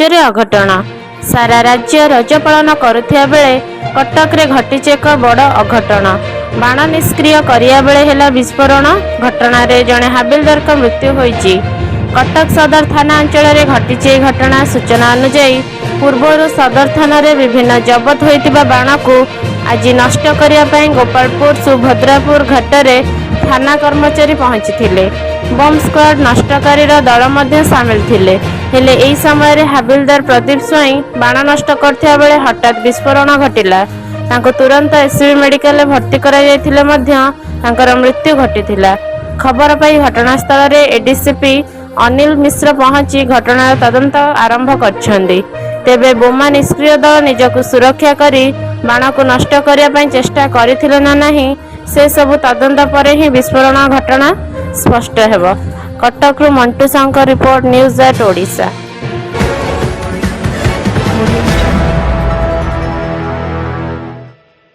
ରାଜ୍ୟରେ ଅଘଟଣ। ସାରା ରାଜ୍ୟ ରଜ ପାଳନ କରୁଥିବା ବେଳେ କଟକରେ ଘଟିଛି ଏକ ବଡ଼ ଅଘଟଣ। ବାଣ ନିଷ୍କ୍ରିୟ କରିବା ବେଳେ ହେଲା ବିସ୍ଫୋରଣ। ଘଟଣାରେ ଜଣେ ହାବିଲଦାରଙ୍କ ମୃତ୍ୟୁ ହୋଇଛି। କଟକ ସଦର ଥାନା ଅଞ୍ଚଳରେ ଘଟିଛି ଏହି ଘଟଣା। ସୂଚନା ଅନୁଯାୟୀ ପୂର୍ବରୁ ସଦର ଥାନାରେ ବିଭିନ୍ନ ଜବତ ହୋଇଥିବା ବାଣକୁ ଆଜି ନଷ୍ଟ କରିବା ପାଇଁ ଗୋପାଳପୁର ସୁଭଦ୍ରାପୁର ଘାଟରେ ଥାନା କର୍ମଚାରୀ ପହଞ୍ଚିଥିଲେ। ବମ୍ ସ୍କ୍ୱାଡ୍ ନଷ୍ଟକାରୀର ଦଳ ମଧ୍ୟ ସାମିଲ ଥିଲେ। ହେଲେ ଏହି ସମୟରେ ହାବିଲଦାର ପ୍ରଦୀପ ସ୍ୱାଇଁ ବାଣ ନଷ୍ଟ କରୁଥିବା ବେଳେ ହଠାତ୍ ବିସ୍ଫୋରଣ ଘଟିଲା। ତାଙ୍କୁ ତୁରନ୍ତ ଏସ୍ସିବି ମେଡିକାଲରେ ଭର୍ତ୍ତି କରାଯାଇଥିଲେ ମଧ୍ୟ ତାଙ୍କର ମୃତ୍ୟୁ ଘଟିଥିଲା। ଖବର ପାଇ ଘଟଣାସ୍ଥଳରେ ଏଡିସିପି ଅନିଲ ମିଶ୍ର ପହଞ୍ଚି ଘଟଣାର ତଦନ୍ତ ଆରମ୍ଭ କରିଛନ୍ତି। ତେବେ ବୋମା ନିଷ୍କ୍ରିୟ ଦଳ ନିଜକୁ ସୁରକ୍ଷା କରି ବାଣକୁ ନଷ୍ଟ କରିବା ପାଇଁ ଚେଷ୍ଟା କରିଥିଲେ ନା ନାହିଁ ସେ ସବୁ ତଦନ୍ତ ପରେ ହିଁ ବିସ୍ଫୋରଣ ଘଟଣା ସ୍ପଷ୍ଟ ହେବ। କଟକରୁ ମଣ୍ଟୁ ସାହୁଙ୍କ ରିପୋର୍ଟ, ନ୍ୟୁଜ୍ 8 ଓଡ଼ିଶା।